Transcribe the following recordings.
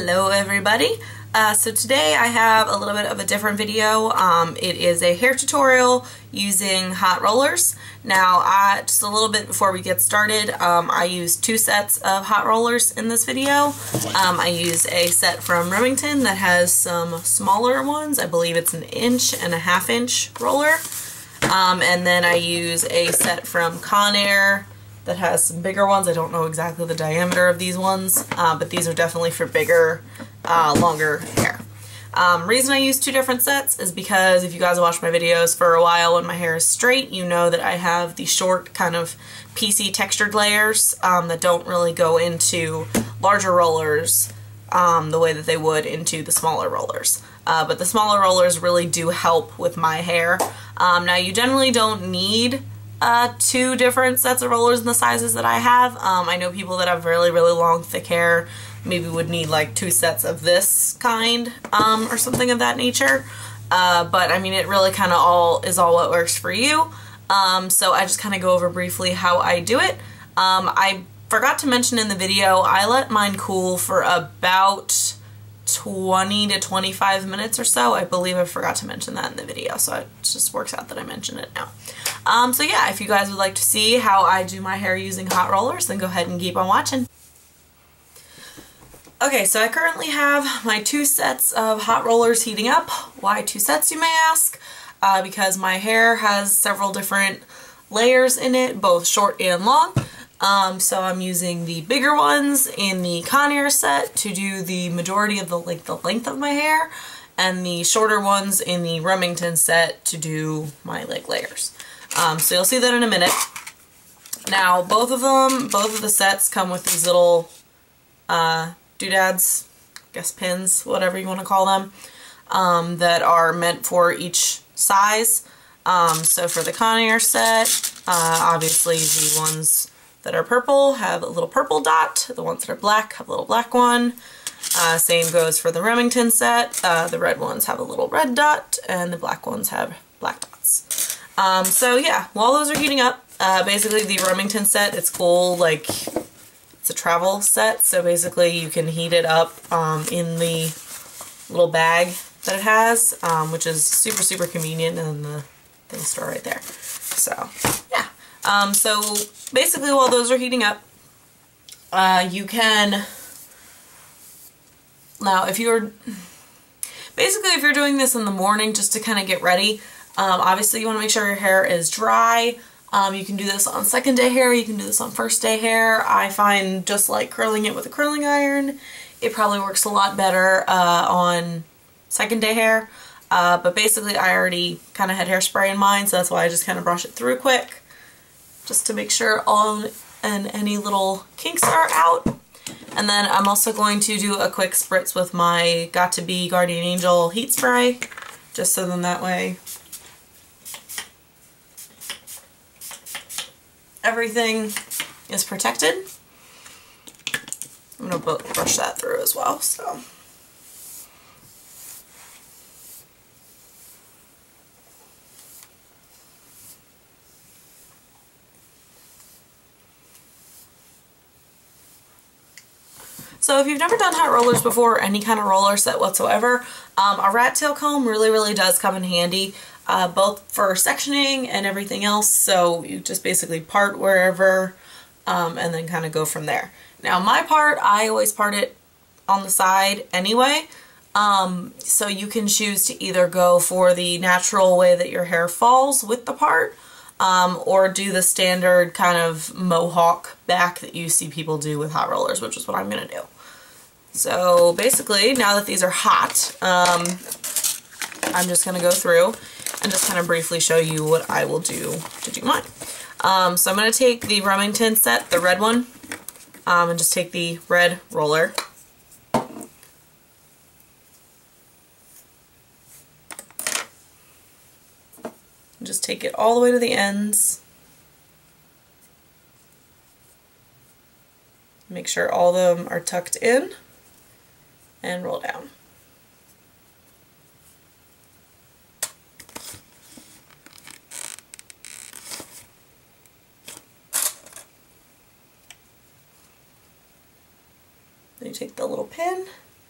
Hello everybody. So today I have a little bit of a different video. It is a hair tutorial using hot rollers. Now just a little bit before we get started, I use two sets of hot rollers in this video. I use a set from Remington that has some smaller ones. I believe it's an 1.5 inch roller. And then I use a set from Conair that has some bigger ones. I don't know exactly the diameter of these ones, but these are definitely for bigger, longer hair. Reason I use two different sets is because if you guys watch my videos for a while when my hair is straight, you know that I have the short kind of piecey textured layers that don't really go into larger rollers the way that they would into the smaller rollers. But the smaller rollers really do help with my hair. Now you generally don't need two different sets of rollers in the sizes that I have. I know people that have really, really long, thick hair maybe would need like two sets of this kind or something of that nature. But I mean, it really kind of is all what works for you. So I just kind of go over briefly how I do it. I forgot to mention in the video, I let mine cool for about 20 to 25 minutes or so. I believe I forgot to mention that in the video, so it just works out that I mentioned it now. So yeah, if you guys would like to see how I do my hair using hot rollers, then go ahead and keep on watching. Okay, so I currently have my two sets of hot rollers heating up. Why two sets, you may ask? Because my hair has several different layers in it, both short and long. So I'm using the bigger ones in the Conair set to do the majority of the length of my hair, and the shorter ones in the Remington set to do my layers. So you'll see that in a minute. Now both of the sets come with these little doodads, I guess pins, whatever you want to call them, that are meant for each size. So for the Conair set, obviously the ones that are purple have a little purple dot, the ones that are black have a little black one. Same goes for the Remington set. The red ones have a little red dot, and the black ones have black dots. So yeah, while those are heating up, basically the Remington set, it's cool, like it's a travel set, so basically you can heat it up in the little bag that it has, which is super, super convenient, and the things store right there. So yeah. So basically while those are heating up, you can, now if you're doing this in the morning just to kind of get ready, obviously you want to make sure your hair is dry. You can do this on second day hair, you can do this on first day hair. I find just like curling it with a curling iron, it probably works a lot better on second day hair. But basically I already kind of had hairspray in mine, so that's why I just kind of brush it through quick, just to make sure all and any little kinks are out. And then I'm also going to do a quick spritz with my Got2b Guardian Angel heat spray, just so then that way everything is protected. I'm going to brush that through as well. So if you've never done hot rollers before, or any kind of roller set whatsoever, a rat tail comb really, really does come in handy, both for sectioning and everything else. So you just basically part wherever and then kind of go from there. Now my part, I always part it on the side anyway. So you can choose to either go for the natural way that your hair falls with the part, or do the standard kind of mohawk back that you see people do with hot rollers, which is what I'm going to do. So basically, now that these are hot, I'm just going to go through and just kind of briefly show you what I will do to do mine. So I'm going to take the Remington set, the red one, and just take the red roller. Just take it all the way to the ends. Make sure all of them are tucked in and roll down. Then you take the little pin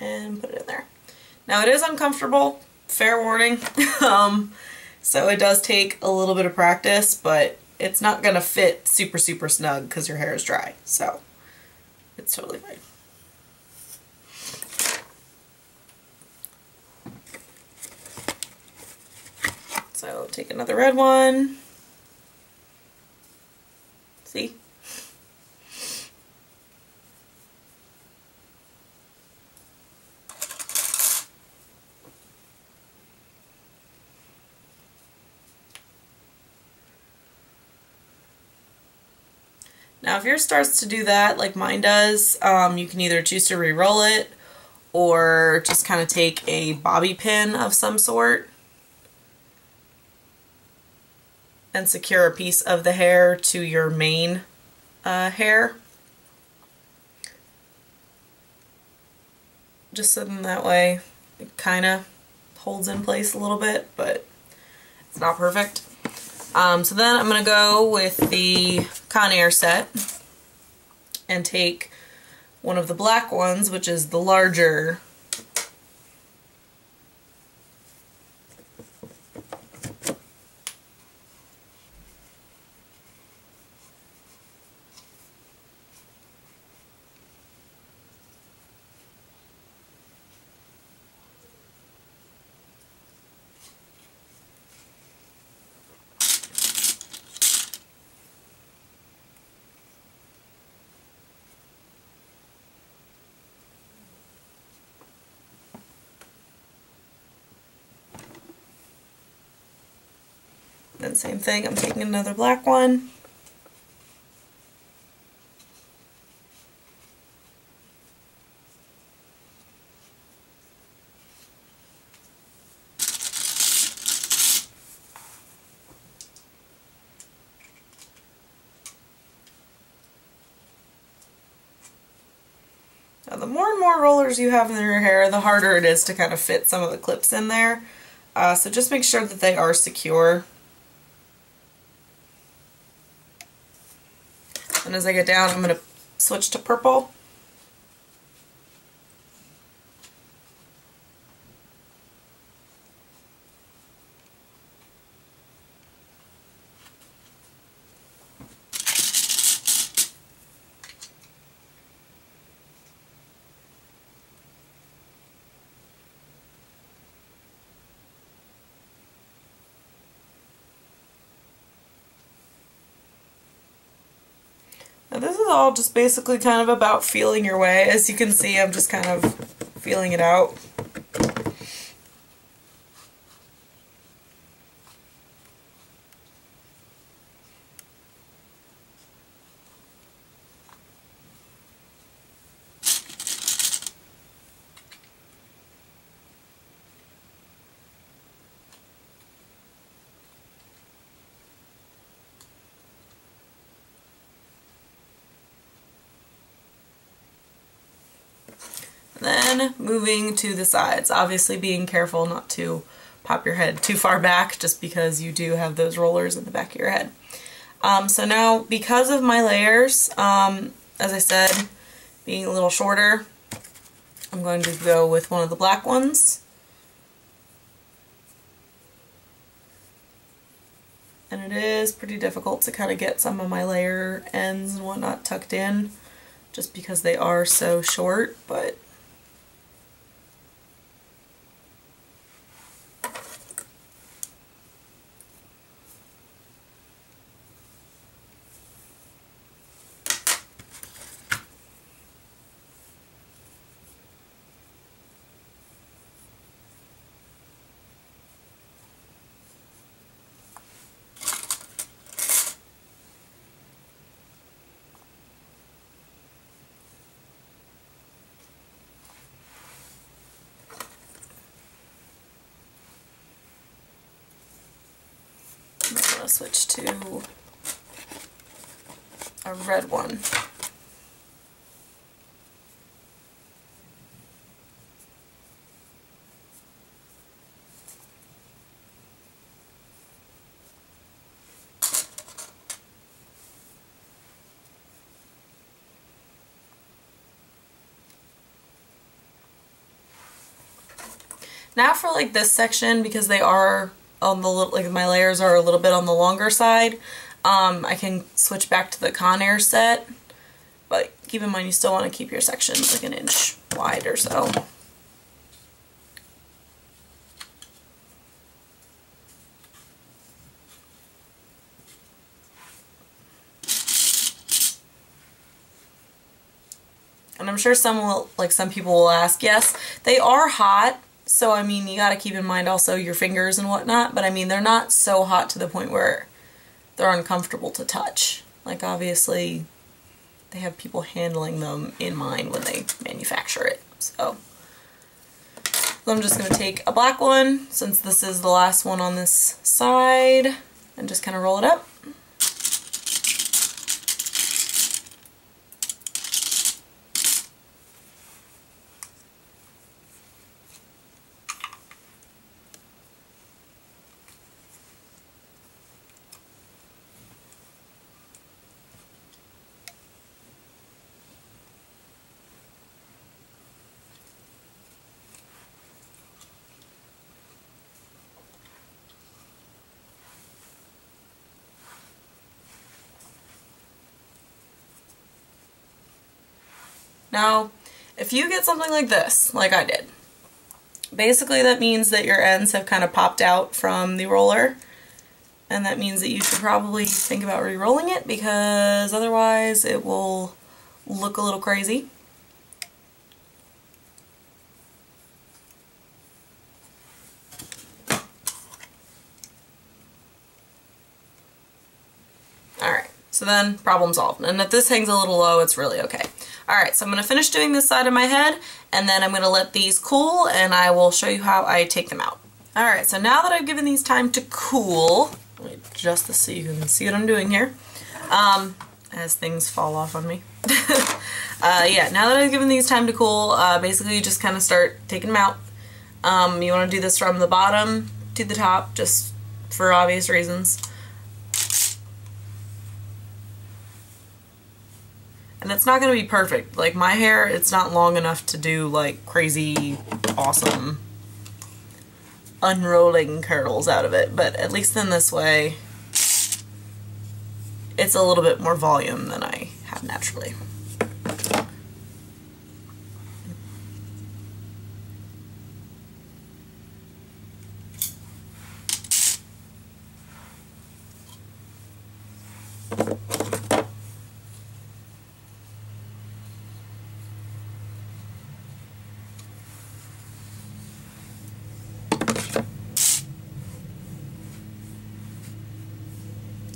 and put it in there. Now it is uncomfortable, fair warning, so it does take a little bit of practice, but it's not going to fit super snug because your hair is dry, so it's totally fine. So take another red one. See? Now if yours starts to do that like mine does, you can either choose to re-roll it or just kind of take a bobby pin of some sort and secure a piece of the hair to your main hair. Just so then that way it kind of holds in place a little bit, but it's not perfect. So then I'm going to go with the Conair set and take one of the black ones, which is the larger Then same thing, I'm taking another black one. Now the more and more rollers you have in your hair, the harder it is to kind of fit some of the clips in there. So just make sure that they are secure. And as I get down, I'm going to switch to purple. Now this is all just basically kind of about feeling your way. As you can see, I'm just kind of feeling it out. Then moving to the sides, obviously being careful not to pop your head too far back just because you do have those rollers in the back of your head. So now because of my layers, as I said, being a little shorter, I'm going to go with one of the black ones. And it is pretty difficult to kind of get some of my layer ends and whatnot tucked in just because they are so short, but I'm going to switch to a red one. Now for like this section, because they are on the little, like my layers are a little bit on the longer side, I can switch back to the Conair set, but keep in mind you still want to keep your sections like an inch wide or so. And I'm sure some people will ask, yes, they are hot, so I mean, you gotta keep in mind also your fingers and whatnot, but I mean, they're not so hot to the point where they're uncomfortable to touch. Like, obviously, they have people handling them in mind when they manufacture it, so. I'm just gonna take a black one, since this is the last one on this side, and just kind of roll it up. Now, if you get something like this, like I did, basically that means that your ends have kind of popped out from the roller, and that means that you should probably think about re-rolling it, because otherwise it will look a little crazy. Alright, so then problem solved. And if this hangs a little low, it's really okay. Alright, so I'm going to finish doing this side of my head, and then I'm going to let these cool, and I will show you how I take them out. Alright, so now that I've given these time to cool, let me adjust this so you can see what I'm doing here, as things fall off on me. Yeah, now that I've given these time to cool, basically you just kind of start taking them out. You want to do this from the bottom to the top, just for obvious reasons. And it's not going to be perfect. Like, my hair, it's not long enough to do, like, crazy, awesome unrolling curls out of it. But at least in this way, it's a little bit more volume than I have naturally.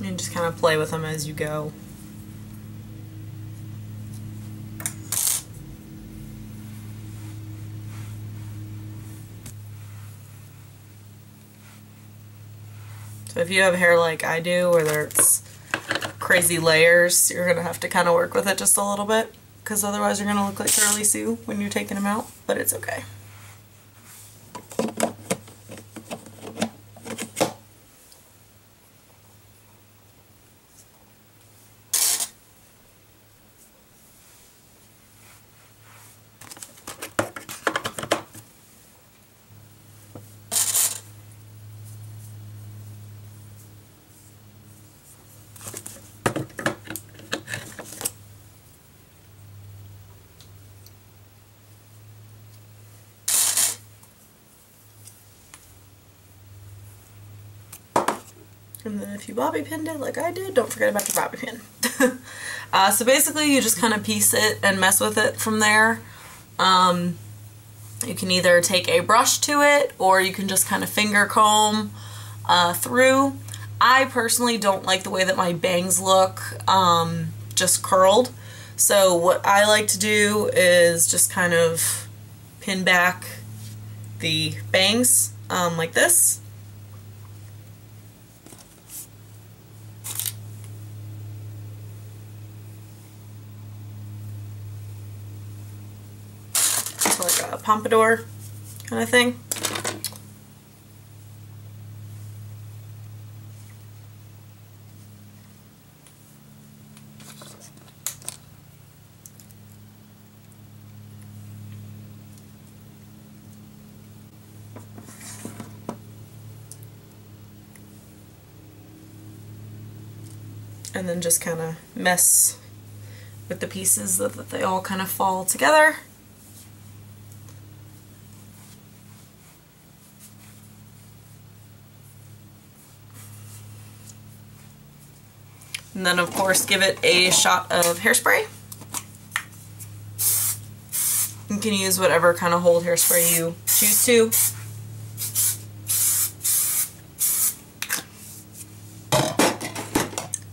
And just kind of play with them as you go. So if you have hair like I do, where there's crazy layers, you're going to have to kind of work with it just a little bit, because otherwise you're going to look like Curly Sue when you're taking them out, but it's okay. And then if you bobby pinned it like I did, don't forget about your bobby pin. So basically you just kind of piece it and mess with it from there. You can either take a brush to it, or you can just kind of finger comb through. I personally don't like the way that my bangs look just curled. So what I like to do is just kind of pin back the bangs like this. Like a pompadour kind of thing. and then just kind of mess with the pieces so that they all kind of fall together. And then of course give it a shot of hairspray. You can use whatever kind of hold hairspray you choose to.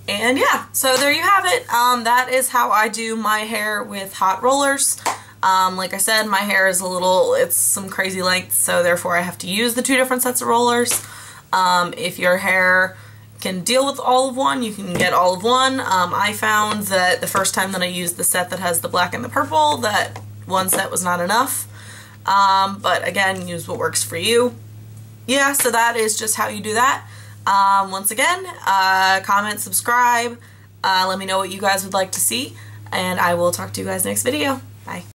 And yeah, so there you have it. That is how I do my hair with hot rollers. Like I said, my hair is it's some crazy length, so therefore I have to use the 2 different sets of rollers. If your hair can deal with all of one, you can get all of one. I found that the first time that I used the set that has the black and the purple, that one set was not enough. But again, use what works for you. Yeah, so that is just how you do that. Once again, comment, subscribe, let me know what you guys would like to see, and I will talk to you guys next video. Bye.